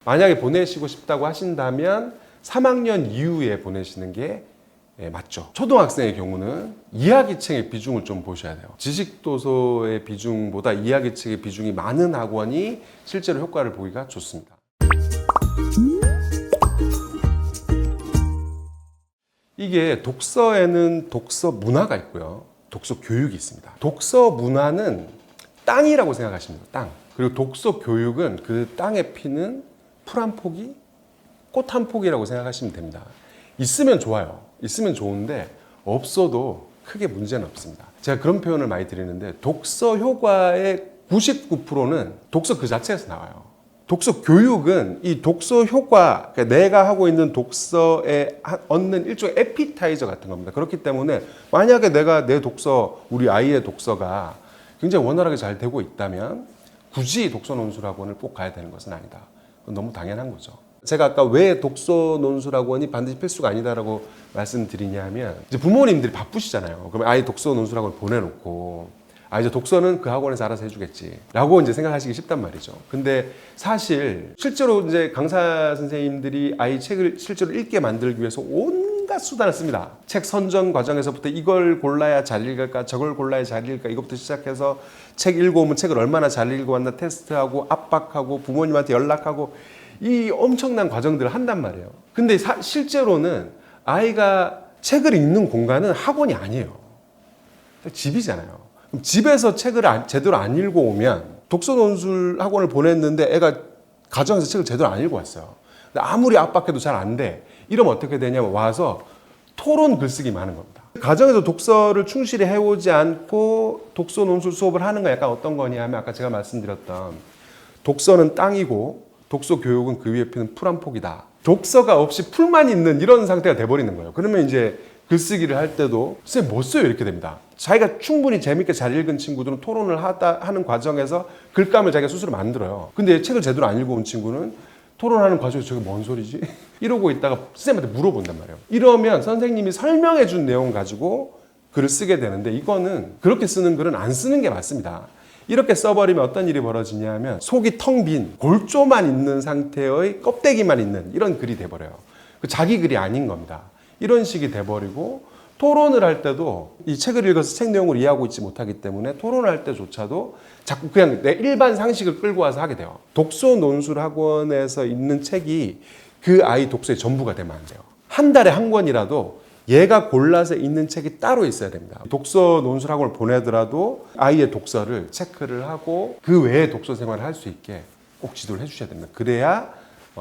만약에 보내시고 싶다고 하신다면 3학년 이후에 보내시는 게 맞죠. 초등학생의 경우는 이야기책의 비중을 좀 보셔야 돼요. 지식도서의 비중보다 이야기책의 비중이 많은 학원이 실제로 효과를 보기가 좋습니다. 이게 독서에는 독서 문화가 있고요. 독서 교육이 있습니다. 독서 문화는 땅이라고 생각하시면 돼요. 땅. 그리고 독서 교육은 그 땅에 피는 풀 한 포기, 꽃 한 포기라고 생각하시면 됩니다. 있으면 좋아요. 있으면 좋은데 없어도 크게 문제는 없습니다. 제가 그런 표현을 많이 드리는데 독서 효과의 99%는 독서 그 자체에서 나와요. 독서 교육은 이 독서 효과, 그러니까 내가 하고 있는 독서에 얻는 일종의 에피타이저 같은 겁니다. 그렇기 때문에 만약에 내가 내 독서, 우리 아이의 독서가 굉장히 원활하게 잘 되고 있다면 굳이 독서 논술학원을 꼭 가야 되는 것은 아니다. 그건 너무 당연한 거죠. 제가 아까 왜 독서 논술학원이 반드시 필수가 아니다라고 말씀드리냐면 이제 부모님들이 바쁘시잖아요. 그러면 아이 독서 논술학원 보내놓고 이제 독서는 그 학원에서 알아서 해주겠지 라고 이제 생각하시기 쉽단 말이죠. 근데 사실 실제로 이제 강사 선생님들이 아이 책을 실제로 읽게 만들기 위해서 온갖 수단을 씁니다. 책 선정 과정에서부터 이걸 골라야 잘 읽을까, 저걸 골라야 잘 읽을까, 이것부터 시작해서 책 읽어오면 책을 얼마나 잘 읽어왔나 테스트하고 압박하고 부모님한테 연락하고 이 엄청난 과정들을 한단 말이에요. 근데 실제로는 아이가 책을 읽는 공간은 학원이 아니에요. 집이잖아요. 그럼 집에서 책을 제대로 안 읽어오면 독서 논술 학원을 보냈는데 애가 가정에서 책을 제대로 안 읽어왔어요. 근데 아무리 압박해도 잘 안 돼. 이러면 어떻게 되냐면 와서 토론 글쓰기 많은 겁니다. 가정에서 독서를 충실히 해오지 않고 독서 논술 수업을 하는 건 약간 어떤 거냐면 아까 제가 말씀드렸던 독서는 땅이고 독서 교육은 그 위에 피는 풀 한 포기다. 독서가 없이 풀만 있는 이런 상태가 돼버리는 거예요. 그러면 이제 글쓰기를 할 때도 쌤 못 써요 이렇게 됩니다. 자기가 충분히 재밌게 잘 읽은 친구들은 토론을 하는 과정에서 글감을 자기가 스스로 만들어요. 근데 책을 제대로 안 읽어온 친구는 토론하는 과정에서 저게 뭔 소리지? 이러고 있다가 쌤한테 물어본단 말이에요. 이러면 선생님이 설명해 준 내용 가지고 글을 쓰게 되는데 이거는 그렇게 쓰는 글은 안 쓰는 게 맞습니다. 이렇게 써버리면 어떤 일이 벌어지냐면 속이 텅 빈 골조만 있는 상태의 껍데기만 있는 이런 글이 돼버려요. 자기 글이 아닌 겁니다. 이런 식이 돼버리고 토론을 할 때도 이 책을 읽어서 책 내용을 이해하고 있지 못하기 때문에 토론을 할 때조차도 자꾸 그냥 내 일반 상식을 끌고 와서 하게 돼요. 독서 논술 학원에서 있는 책이 그 아이 독서의 전부가 되면 안 돼요. 한 달에 한 권이라도 얘가 골라서 읽는 책이 따로 있어야 됩니다. 독서 논술 학원을 보내더라도 아이의 독서를 체크를 하고 그 외에 독서 생활을 할 수 있게 꼭 지도를 해주셔야 됩니다. 그래야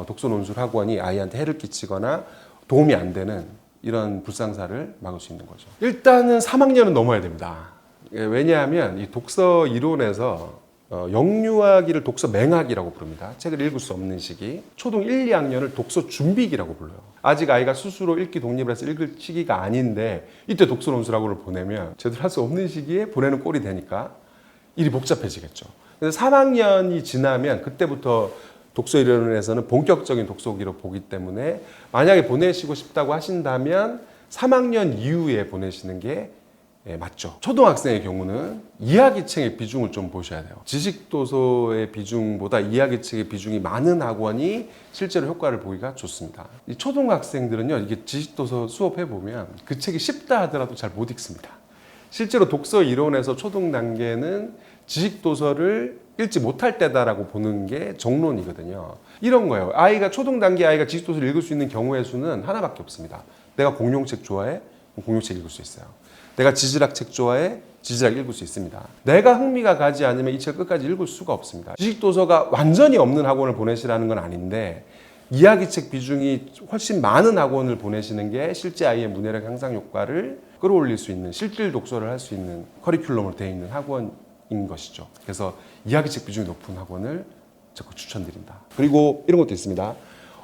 독서 논술 학원이 아이한테 해를 끼치거나 도움이 안 되는 이런 불상사를 막을 수 있는 거죠. 일단은 3학년은 넘어야 됩니다. 왜냐하면 이 독서 이론에서 영유아기를 독서 맹학이라고 부릅니다. 책을 읽을 수 없는 시기. 초등 1, 2학년을 독서 준비기라고 불러요. 아직 아이가 스스로 읽기 독립을 해서 읽을 시기가 아닌데 이때 독서 논술학원을 보내면 제대로 할 수 없는 시기에 보내는 꼴이 되니까 일이 복잡해지겠죠. 그래서 3학년이 지나면 그때부터 독서 이론에서는 본격적인 독서기로 보기 때문에 만약에 보내시고 싶다고 하신다면 3학년 이후에 보내시는 게 맞죠. 초등학생의 경우는 이야기책의 비중을 좀 보셔야 돼요. 지식도서의 비중보다 이야기책의 비중이 많은 학원이 실제로 효과를 보기가 좋습니다. 이 초등학생들은요, 이게 지식도서 수업해보면 그 책이 쉽다 하더라도 잘 못 읽습니다. 실제로 독서 이론에서 초등 단계는 지식도서를 읽지 못할 때다라고 보는 게 정론이거든요. 이런 거예요. 초등 단계 아이가 지식도서를 읽을 수 있는 경우의 수는 하나밖에 없습니다. 내가 공룡책 좋아해? 공룡책 읽을 수 있어요. 내가 지질학 책 좋아해? 지질학 읽을 수 있습니다. 내가 흥미가 가지 않으면 이 책을 끝까지 읽을 수가 없습니다. 지식도서가 완전히 없는 학원을 보내시라는 건 아닌데 이야기책 비중이 훨씬 많은 학원을 보내시는 게 실제 아이의 문해력 향상 효과를 끌어올릴 수 있는 실질 독서를 할 수 있는 커리큘럼으로 되어 있는 학원인 것이죠. 그래서 이야기책 비중이 높은 학원을 적극 추천드린다. 그리고 이런 것도 있습니다.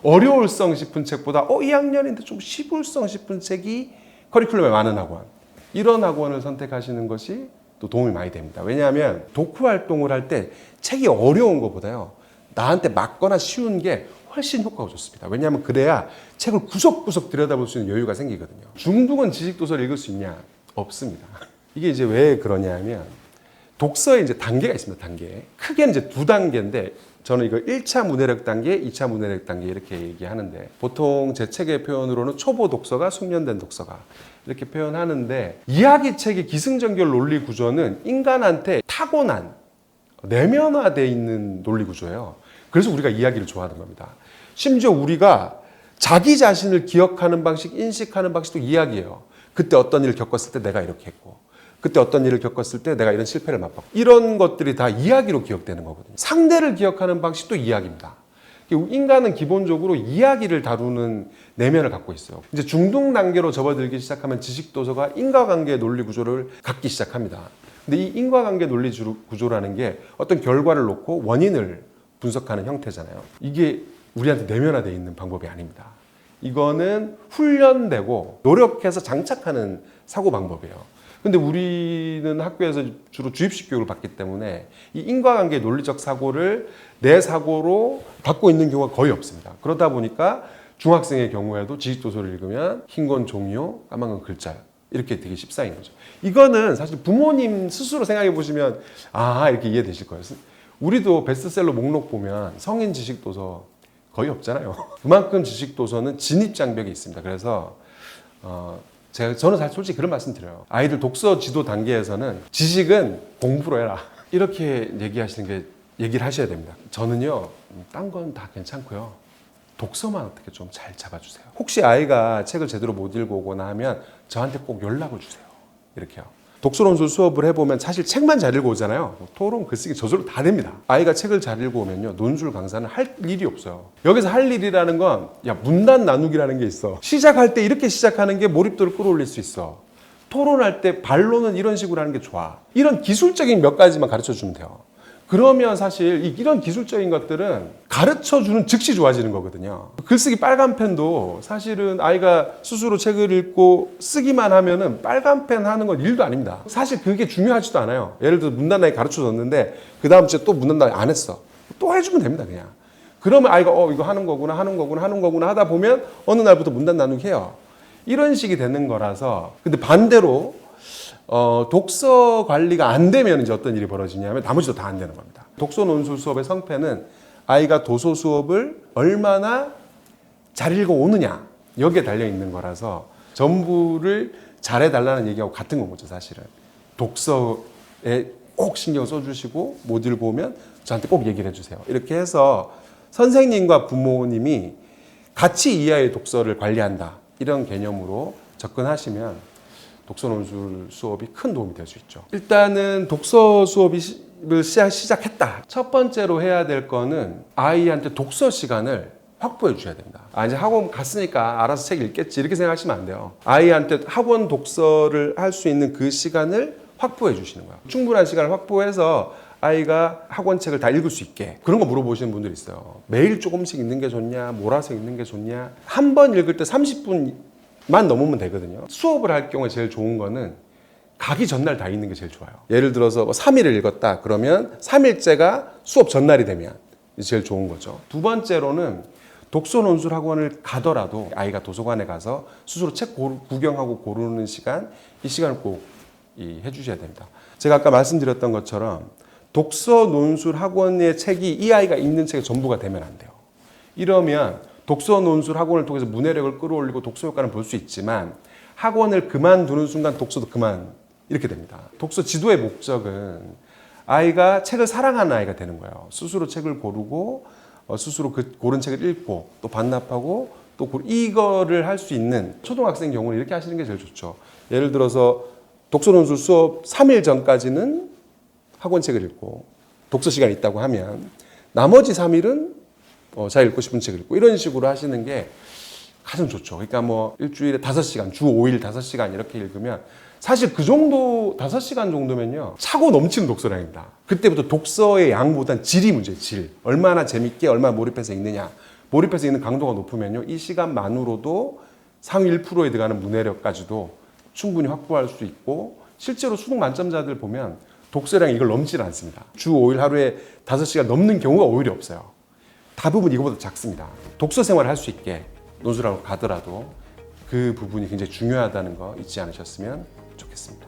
어려울성 싶은 책보다 2학년인데 좀 쉬울성 싶은 책이 커리큘럼에 많은 학원. 이런 학원을 선택하시는 것이 또 도움이 많이 됩니다. 왜냐하면 독후 활동을 할 때 책이 어려운 것보다요. 나한테 맞거나 쉬운 게 훨씬 효과가 좋습니다. 왜냐하면 그래야 책을 구석구석 들여다볼 수 있는 여유가 생기거든요. 중등은 지식도서를 읽을 수 있냐? 없습니다. 이게 이제 왜 그러냐면 독서에 이제 단계가 있습니다. 단계. 크게는 이제 2단계인데 저는 이거 1차 문해력 단계, 2차 문해력 단계 이렇게 얘기하는데 보통 제 책의 표현으로는 초보 독서가, 숙련된 독서가 이렇게 표현하는데 이야기책의 기승전결 논리 구조는 인간한테 타고난 내면화되어 있는 논리 구조예요. 그래서 우리가 이야기를 좋아하는 겁니다. 심지어 우리가 자기 자신을 기억하는 방식, 인식하는 방식도 이야기예요. 그때 어떤 일을 겪었을 때 내가 이렇게 했고 그때 어떤 일을 겪었을 때 내가 이런 실패를 맛봤고 이런 것들이 다 이야기로 기억되는 거거든요. 상대를 기억하는 방식도 이야기입니다. 인간은 기본적으로 이야기를 다루는 내면을 갖고 있어요. 이제 중동 단계로 접어들기 시작하면 지식도서가 인과관계 논리 구조를 갖기 시작합니다. 근데 이 인과관계 논리 구조라는 게 어떤 결과를 놓고 원인을 분석하는 형태잖아요. 이게 우리한테 내면화되어 있는 방법이 아닙니다. 이거는 훈련되고 노력해서 장착하는 사고 방법이에요. 근데 우리는 학교에서 주로 주입식 교육을 받기 때문에 이 인과관계 논리적 사고를 내 사고로 갖고 있는 경우가 거의 없습니다. 그러다 보니까 중학생의 경우에도 지식도서를 읽으면 흰 건 종이요, 까만 건 글자 이렇게 되게 십사인 거죠. 이거는 사실 부모님 스스로 생각해 보시면 이렇게 이해되실 거예요. 우리도 베스트셀러 목록 보면 성인 지식도서 거의 없잖아요. 그만큼 지식도서는 진입장벽이 있습니다. 그래서 저는 사실 솔직히 그런 말씀 드려요. 아이들 독서 지도 단계에서는 지식은 공부로 해라. 이렇게 얘기를 하셔야 됩니다. 저는요, 딴 건 다 괜찮고요. 독서만 어떻게 좀 잘 잡아주세요. 혹시 아이가 책을 제대로 못 읽어오거나 하면 저한테 꼭 연락을 주세요. 이렇게요. 독서논술 수업을 해보면 사실 책만 잘 읽어오잖아요. 토론, 글쓰기 저절로 다 됩니다. 아이가 책을 잘 읽어오면요, 논술 강사는 할 일이 없어요. 여기서 할 일이라는 건 문단 나누기라는 게 있어. 시작할 때 이렇게 시작하는 게 몰입도를 끌어올릴 수 있어. 토론할 때 반론은 이런 식으로 하는 게 좋아. 이런 기술적인 몇 가지만 가르쳐주면 돼요. 그러면 사실 이런 기술적인 것들은 가르쳐주는 즉시 좋아지는 거거든요. 글쓰기 빨간 펜도 사실은 아이가 스스로 책을 읽고 쓰기만 하면은 빨간 펜 하는 건 일도 아닙니다. 사실 그게 중요하지도 않아요. 예를 들어 문단나기 가르쳐줬는데 그 다음 주에 또 문단나기 안 했어. 또 해주면 됩니다, 그냥. 그러면 아이가 이거 하는 거구나 하다 보면 어느 날부터 문단 나누기 해요. 이런 식이 되는 거라서. 근데 반대로 독서 관리가 안 되면 이제 어떤 일이 벌어지냐면 나머지도 다 안 되는 겁니다. 독서 논술 수업의 성패는 아이가 도서 수업을 얼마나 잘 읽어오느냐 여기에 달려 있는 거라서 전부를 잘해달라는 얘기하고 같은 거죠, 사실은. 독서에 꼭 신경 써주시고 못 읽어오면 저한테 꼭 얘기를 해주세요. 이렇게 해서 선생님과 부모님이 같이 이 아이의 독서를 관리한다 이런 개념으로 접근하시면 독서 논술 수업이 큰 도움이 될 수 있죠. 일단은 독서 수업을 시작했다. 첫 번째로 해야 될 거는 아이한테 독서 시간을 확보해 주셔야 됩니다. 이제 학원 갔으니까 알아서 책 읽겠지 이렇게 생각하시면 안 돼요. 아이한테 학원 독서를 할 수 있는 그 시간을 확보해 주시는 거예요. 충분한 시간을 확보해서 아이가 학원 책을 다 읽을 수 있게 그런 거 물어보시는 분들이 있어요. 매일 조금씩 읽는 게 좋냐, 몰아서 읽는 게 좋냐. 한 번 읽을 때 30분만 넘으면 되거든요. 수업을 할 경우에 제일 좋은 거는 가기 전날 다 읽는 게 제일 좋아요. 예를 들어서 3일을 읽었다 그러면 3일째가 수업 전날이 되면 제일 좋은 거죠. 두 번째로는 독서 논술 학원을 가더라도 아이가 도서관에 가서 스스로 책 구경하고 고르는 시간, 이 시간을 꼭 해주셔야 됩니다. 제가 아까 말씀드렸던 것처럼 독서 논술 학원의 책이 이 아이가 읽는 책의 전부가 되면 안 돼요. 이러면 독서 논술 학원을 통해서 문해력을 끌어올리고 독서 효과는 볼 수 있지만 학원을 그만두는 순간 독서도 그만 이렇게 됩니다. 독서 지도의 목적은 아이가 책을 사랑하는 아이가 되는 거예요. 스스로 책을 고르고 스스로 그 고른 책을 읽고 또 반납하고 또 이거를 할 수 있는 초등학생 경우는 이렇게 하시는 게 제일 좋죠. 예를 들어서 독서 논술 수업 3일 전까지는 학원책을 읽고 독서 시간이 있다고 하면 나머지 3일은 잘 읽고 싶은 책을 읽고 이런 식으로 하시는 게 가장 좋죠. 그러니까 뭐 일주일에 5시간, 주 5일 5시간 이렇게 읽으면 사실 그 정도 5시간 정도면요 차고 넘치는 독서량입니다. 그때부터 독서의 양보단 질이 문제예요. 질. 얼마나 재밌게 얼마나 몰입해서 읽느냐. 몰입해서 읽는 강도가 높으면요 이 시간만으로도 상위 1%에 들어가는 문해력까지도 충분히 확보할 수 있고 실제로 수능 만점자들 보면 독서량이 이걸 넘지는 않습니다. 주 5일 하루에 5시간 넘는 경우가 오히려 없어요. 대부분 이거보다 작습니다. 독서 생활을 할 수 있게 논술하고 가더라도 그 부분이 굉장히 중요하다는 거 잊지 않으셨으면 좋겠습니다.